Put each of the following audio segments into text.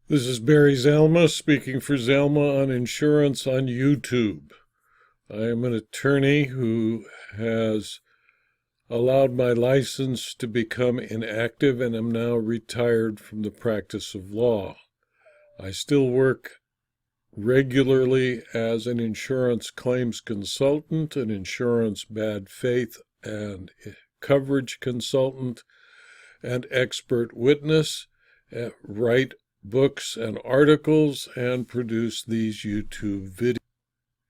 This is Barry Zalma speaking for Zalma on Insurance on YouTube. I am an attorney who has allowed my license to become inactive and am now retired from the practice of law. I still work regularly as an insurance claims consultant, an insurance bad faith and coverage consultant, and expert witness, write books and articles, and produce these YouTube videos.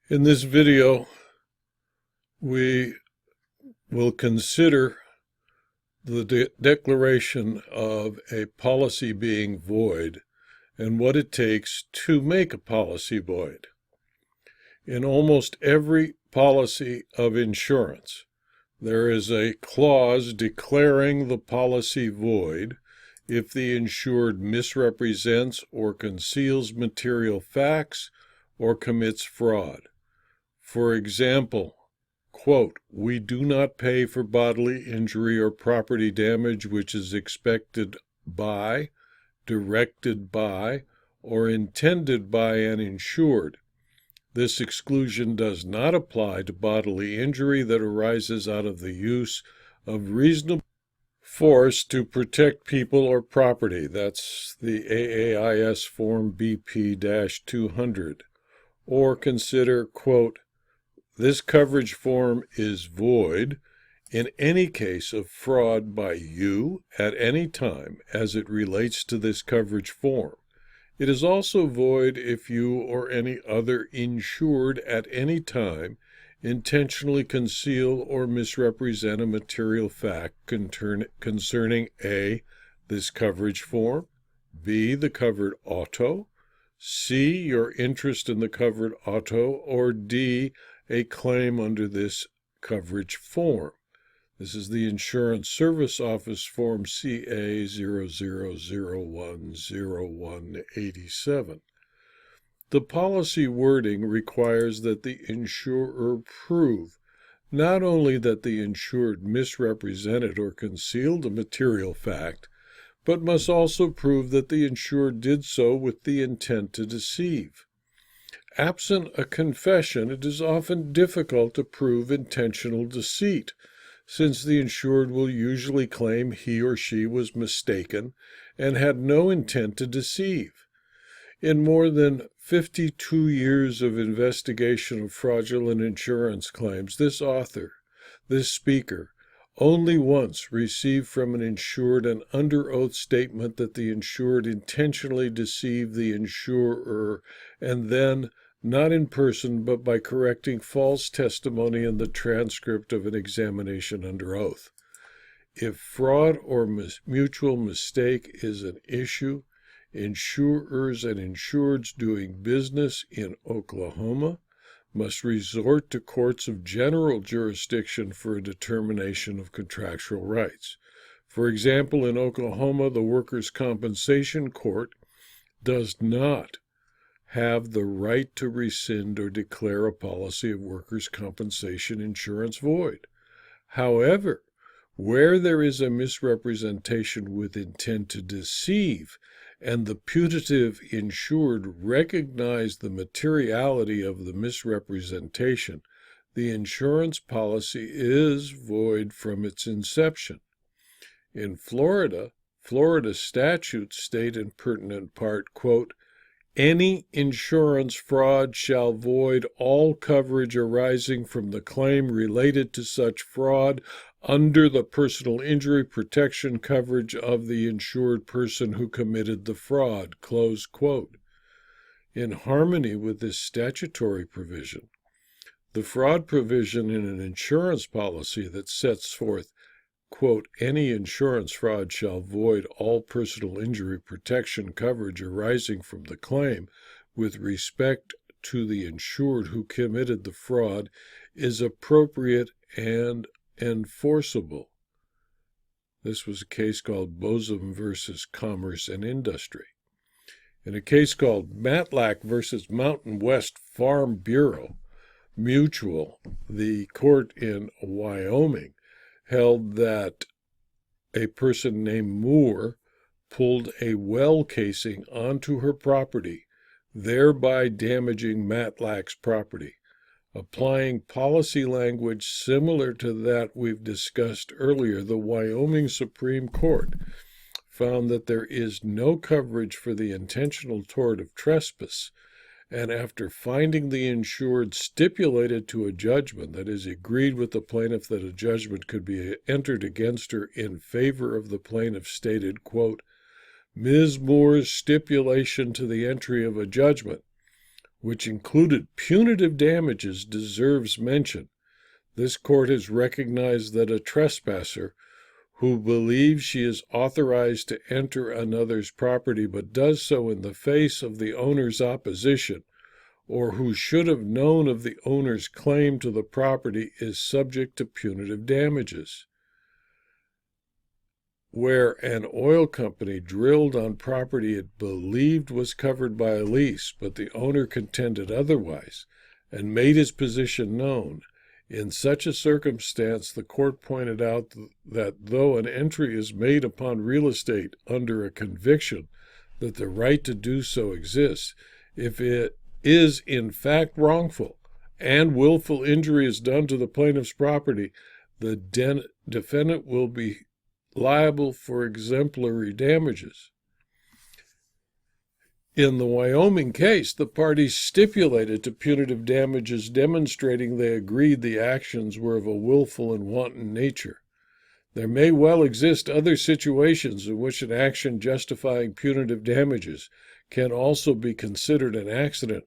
In this video, we will consider the declaration of a policy being void and what it takes to make a policy void. In almost every policy of insurance, there is a clause declaring the policy void if the insured misrepresents or conceals material facts or commits fraud. For example, quote, "We do not pay for bodily injury or property damage which is expected by, directed by, or intended by an insured. This exclusion does not apply to bodily injury that arises out of the use of reasonable force to protect people or property." That's the AAIS Form BP-200. Or consider, quote, "This coverage form is void in any case of fraud by you at any time as it relates to this coverage form. It is also void if you or any other insured at any time intentionally conceal or misrepresent a material fact concerning A, this coverage form, B, the covered auto, C, your interest in the covered auto, or D, a claim under this coverage form." This is the Insurance Service Office Form CA 00010187. The policy wording requires that the insurer prove not only that the insured misrepresented or concealed a material fact, but must also prove that the insured did so with the intent to deceive. Absent a confession, it is often difficult to prove intentional deceit, since the insured will usually claim he or she was mistaken and had no intent to deceive. In more than 52 years of investigation of fraudulent insurance claims, this speaker, only once received from an insured an under oath statement that the insured intentionally deceived the insurer, and then not in person but by correcting false testimony in the transcript of an examination under oath. If fraud or mutual mistake is an issue, insurers and insureds doing business in Oklahoma must resort to courts of general jurisdiction for a determination of contractual rights. For example, in Oklahoma, the Workers' Compensation Court does not have the right to rescind or declare a policy of workers' compensation insurance void. However, where there is a misrepresentation with intent to deceive, and the putative insured recognize the materiality of the misrepresentation, the insurance policy is void from its inception. In Florida statutes state in pertinent part, quote, "Any insurance fraud shall void all coverage arising from the claim related to such fraud under the personal injury protection coverage of the insured person who committed the fraud," close quote. In harmony with this statutory provision, the fraud provision in an insurance policy that sets forth, quote, "Any insurance fraud shall void all personal injury protection coverage arising from the claim with respect to the insured who committed the fraud," is appropriate and enforceable. This was a case called Bosom versus Commerce and Industry. In a case called Matlack versus Mountain West Farm Bureau Mutual, the court in Wyoming held that a person named Moore pulled a well casing onto her property, thereby damaging Matlack's property. Applying policy language similar to that we've discussed earlier, the Wyoming Supreme Court found that there is no coverage for the intentional tort of trespass, and after finding the insured stipulated to a judgment, that is, agreed with the plaintiff that a judgment could be entered against her in favor of the plaintiff, stated, quote, Ms. Moore's stipulation to the entry of a judgment, which included punitive damages, deserves mention. This court has recognized that a trespasser who believes she is authorized to enter another's property but does so in the face of the owner's opposition, or who should have known of the owner's claim to the property, is subject to punitive damages. Where an oil company drilled on property it believed was covered by a lease, but the owner contended otherwise and made his position known, in such a circumstance, the court pointed out that though an entry is made upon real estate under a conviction that the right to do so exists, if it is in fact wrongful and willful injury is done to the plaintiff's property, the defendant will be liable for exemplary damages. In the Wyoming case, the parties stipulated to punitive damages, demonstrating they agreed the actions were of a willful and wanton nature. There may well exist other situations in which an action justifying punitive damages can also be considered an accident,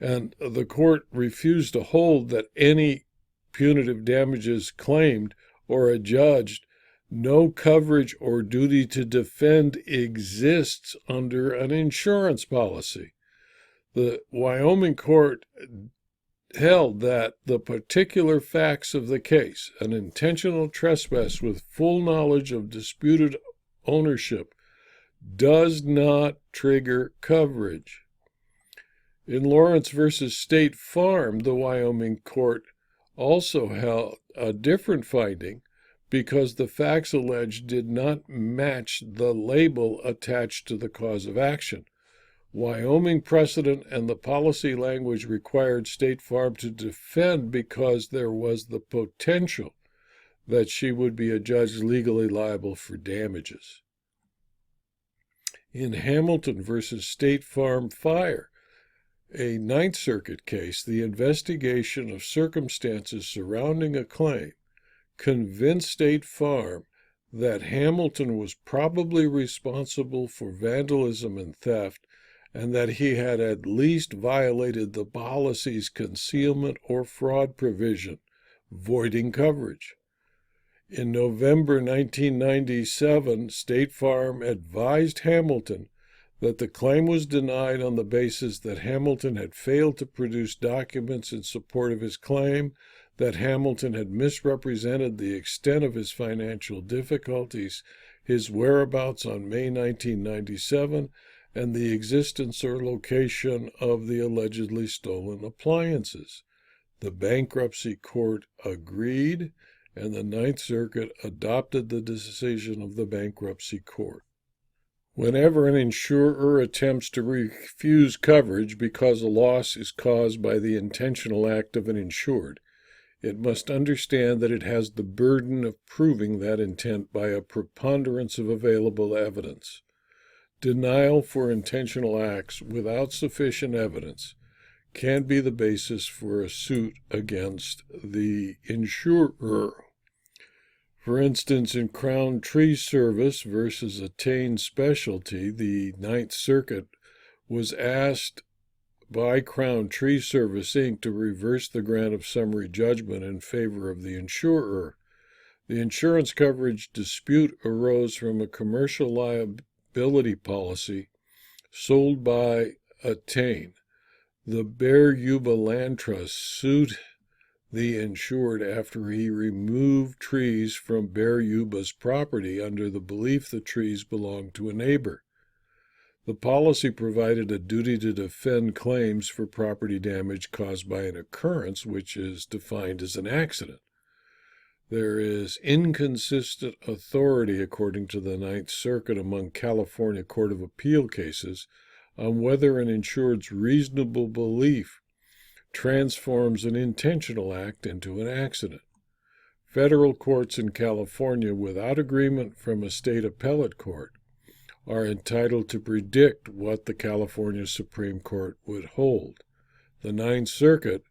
and the court refused to hold that any punitive damages claimed or adjudged no coverage or duty to defend exists under an insurance policy. The Wyoming court held that the particular facts of the case, an intentional trespass with full knowledge of disputed ownership, does not trigger coverage. In Lawrence versus State Farm, the Wyoming court also held a different finding, because the facts alleged did not match the label attached to the cause of action. Wyoming precedent and the policy language required State Farm to defend because there was the potential that she would be adjudged legally liable for damages. In Hamilton versus State Farm Fire, a Ninth Circuit case, the investigation of circumstances surrounding a claim convinced State Farm that Hamilton was probably responsible for vandalism and theft, and that he had at least violated the policy's concealment or fraud provision, voiding coverage. In November 1997, State Farm advised Hamilton that the claim was denied on the basis that Hamilton had failed to produce documents in support of his claim, that Hamilton had misrepresented the extent of his financial difficulties, his whereabouts on May 1997, and the existence or location of the allegedly stolen appliances. The bankruptcy court agreed, and the Ninth Circuit adopted the decision of the bankruptcy court. Whenever an insurer attempts to refuse coverage because a loss is caused by the intentional act of an insured, it must understand that it has the burden of proving that intent by a preponderance of available evidence. Denial for intentional acts without sufficient evidence can be the basis for a suit against the insurer. For instance, in Crown Tree Service versus Attain Specialty, the Ninth Circuit was asked by Crown Tree Service, Inc. to reverse the grant of summary judgment in favor of the insurer. The insurance coverage dispute arose from a commercial liability policy sold by Attain. The Bear Yuba Land Trust sued the insured after he removed trees from Bear Yuba's property under the belief the trees belonged to a neighbor. The policy provided a duty to defend claims for property damage caused by an occurrence which is defined as an accident. There is inconsistent authority, according to the Ninth Circuit, among California Court of Appeal cases on whether an insured's reasonable belief transforms an intentional act into an accident. Federal courts in California, without agreement from a state appellate court, are entitled to predict what the California Supreme Court would hold. The Ninth Circuit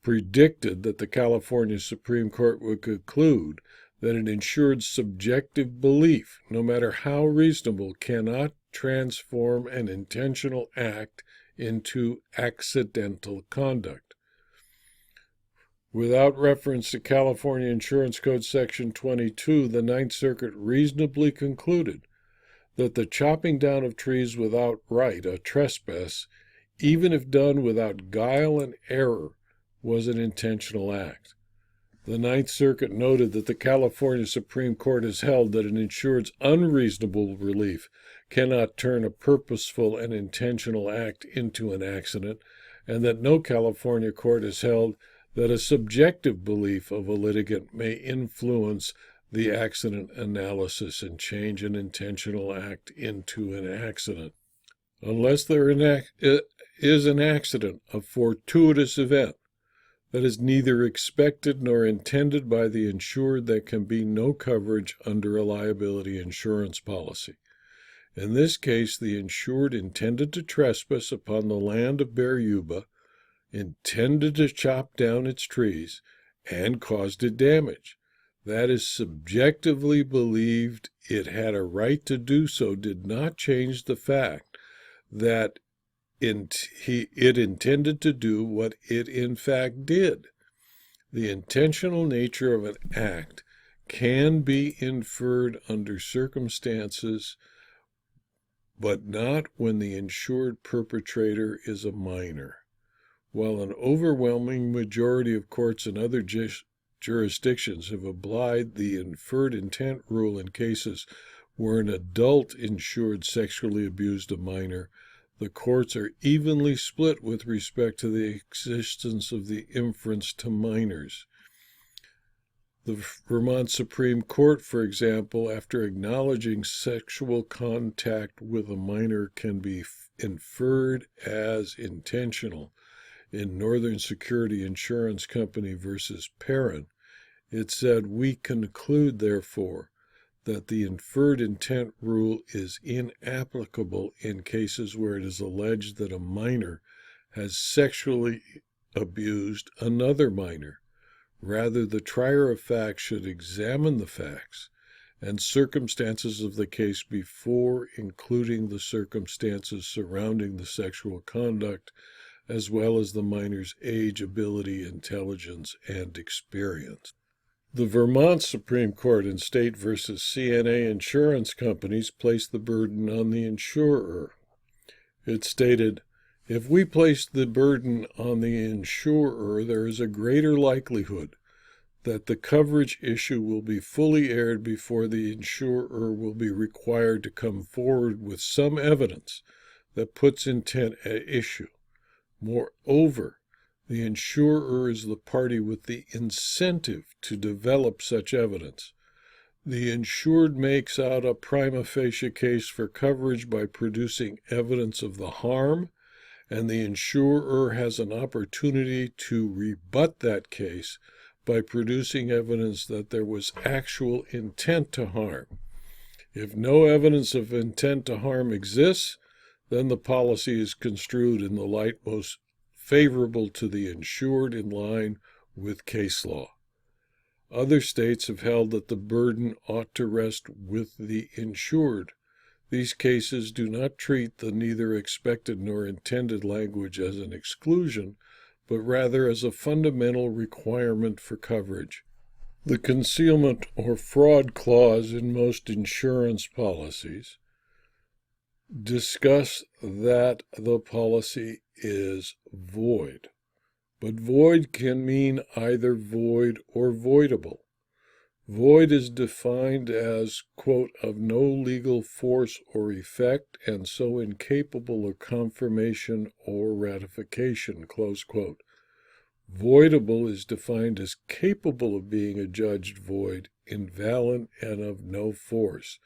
predicted that the California Supreme Court would conclude that an insured's subjective belief, no matter how reasonable, cannot transform an intentional act into accidental conduct. Without reference to California Insurance Code Section 22, the Ninth Circuit reasonably concluded that the chopping down of trees without right, a trespass, even if done without guile and error, was an intentional act. The Ninth Circuit noted that the California Supreme Court has held that an insured's unreasonable belief cannot turn a purposeful and intentional act into an accident, and that no California court has held that a subjective belief of a litigant may influence the accident analysis and change an intentional act into an accident. Unless there is an accident, a fortuitous event, that is neither expected nor intended by the insured, there can be no coverage under a liability insurance policy. In this case, the insured intended to trespass upon the land of Bear Yuba, intended to chop down its trees, and caused it damage. That is subjectively believed it had a right to do so did not change the fact that it intended to do what it in fact did. The intentional nature of an act can be inferred under circumstances, but not when the insured perpetrator is a minor. While an overwhelming majority of courts in other jurisdictions have applied the inferred intent rule in cases where an adult insured sexually abused a minor, the courts are evenly split with respect to the existence of the inference to minors. The Vermont Supreme Court, for example, after acknowledging sexual contact with a minor can be inferred as intentional in Northern Security Insurance Company versus Perrin, it said, "We conclude, therefore, that the inferred intent rule is inapplicable in cases where it is alleged that a minor has sexually abused another minor. Rather, the trier of fact should examine the facts and circumstances of the case before including the circumstances surrounding the sexual conduct, as well as the minor's age, ability, intelligence, and experience." The Vermont Supreme Court in State versus CNA Insurance Companies placed the burden on the insurer. It stated, "If we place the burden on the insurer, there is a greater likelihood that the coverage issue will be fully aired before the insurer will be required to come forward with some evidence that puts intent at issue. Moreover, the insurer is the party with the incentive to develop such evidence. The insured makes out a prima facie case for coverage by producing evidence of the harm, and the insurer has an opportunity to rebut that case by producing evidence that there was actual intent to harm. If no evidence of intent to harm exists, then the policy is construed in the light most favorable to the insured in line with case law. Other states have held that the burden ought to rest with the insured. These cases do not treat the neither expected nor intended language as an exclusion, but rather as a fundamental requirement for coverage. The concealment or fraud clause in most insurance policies discuss that the policy is void, but void can mean either void or voidable. Void is defined as, quote, "of no legal force or effect and so incapable of confirmation or ratification," close quote. Voidable is defined as capable of being adjudged void, invalid, and of no force.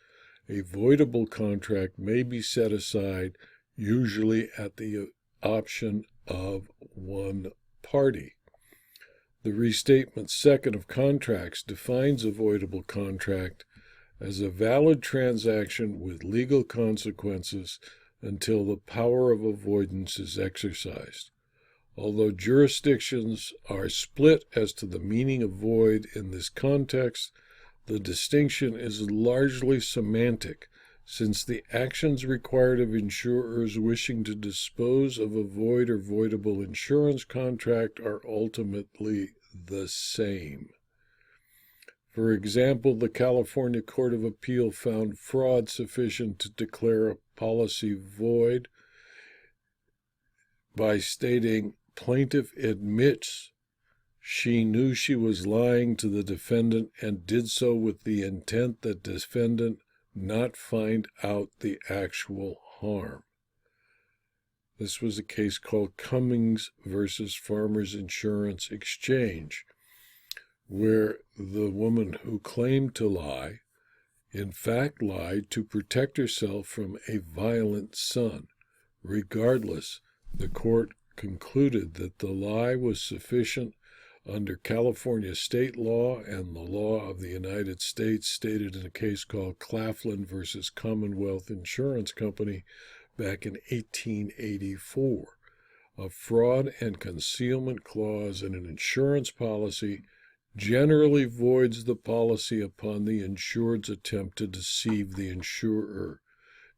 A voidable contract may be set aside, usually at the option of one party. The Restatement Second of Contracts defines a voidable contract as a valid transaction with legal consequences until the power of avoidance is exercised. Although jurisdictions are split as to the meaning of void in this context, the distinction is largely semantic, since the actions required of insurers wishing to dispose of a void or voidable insurance contract are ultimately the same. For example, the California Court of Appeal found fraud sufficient to declare a policy void by stating, "Plaintiff admits she knew she was lying to the defendant and did so with the intent that defendant not find out the actual harm." This was a case called Cummings versus Farmers Insurance Exchange, where the woman who claimed to lie, in fact lied to protect herself from a violent son. Regardless, the court concluded that the lie was sufficient under California state law and the law of the United States stated in a case called Claflin versus Commonwealth Insurance Company back in 1884. A fraud and concealment clause in an insurance policy generally voids the policy upon the insured's attempt to deceive the insurer.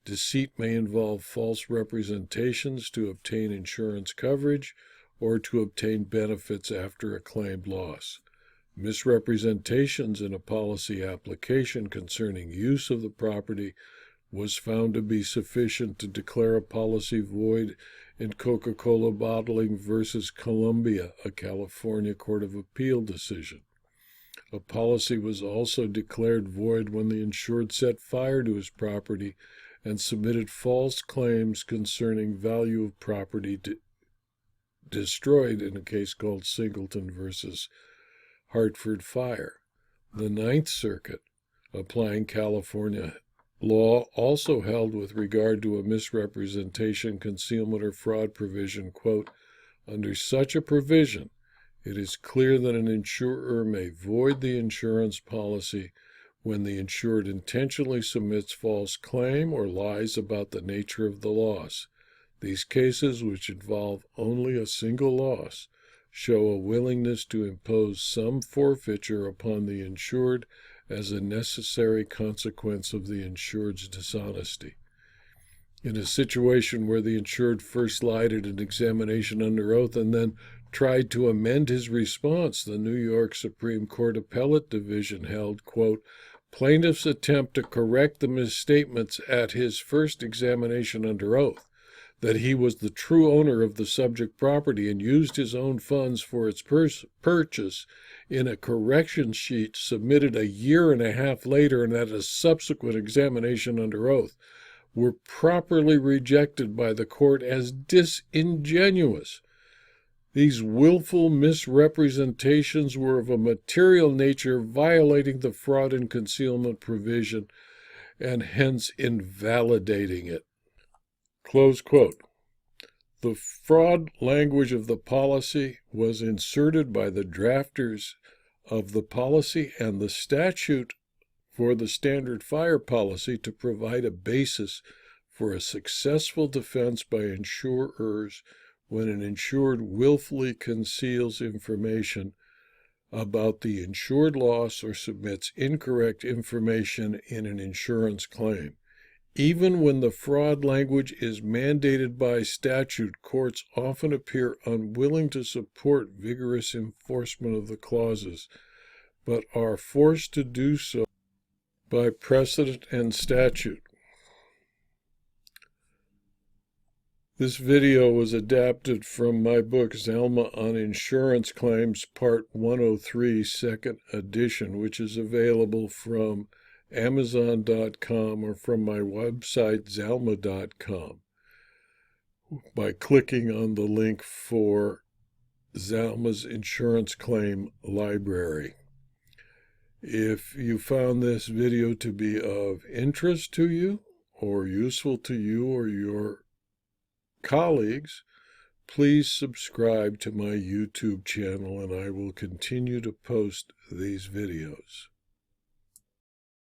Deceit may involve false representations to obtain insurance coverage or to obtain benefits after a claimed loss. Misrepresentations in a policy application concerning use of the property was found to be sufficient to declare a policy void in Coca-Cola Bottling versus Columbia, a California Court of Appeal decision. A policy was also declared void when the insured set fire to his property and submitted false claims concerning value of property destroyed in a case called Singleton versus Hartford Fire. The Ninth Circuit, applying California law, also held with regard to a misrepresentation, concealment, or fraud provision, quote, "Under such a provision, it is clear that an insurer may void the insurance policy when the insured intentionally submits false claim or lies about the nature of the loss. These cases, which involve only a single loss, show a willingness to impose some forfeiture upon the insured as a necessary consequence of the insured's dishonesty." In a situation where the insured first lied at an examination under oath and then tried to amend his response, the New York Supreme Court Appellate Division held, quote, "Plaintiff's attempt to correct the misstatements at his first examination under oath, that he was the true owner of the subject property and used his own funds for its purchase in a correction sheet submitted a year and a half later and at a subsequent examination under oath, were properly rejected by the court as disingenuous. These willful misrepresentations were of a material nature, violating the fraud and concealment provision and hence invalidating it." Close quote. The fraud language of the policy was inserted by the drafters of the policy and the statute for the standard fire policy to provide a basis for a successful defense by insurers when an insured willfully conceals information about the insured loss or submits incorrect information in an insurance claim. Even when the fraud language is mandated by statute, courts often appear unwilling to support vigorous enforcement of the clauses, but are forced to do so by precedent and statute. This video was adapted from my book, Zalma on Insurance Claims, Part 103, Second Edition, which is available from Amazon.com or from my website, Zalma.com, by clicking on the link for Zalma's Insurance Claim Library. If you found this video to be of interest to you or useful to you or your colleagues, please subscribe to my YouTube channel and I will continue to post these videos.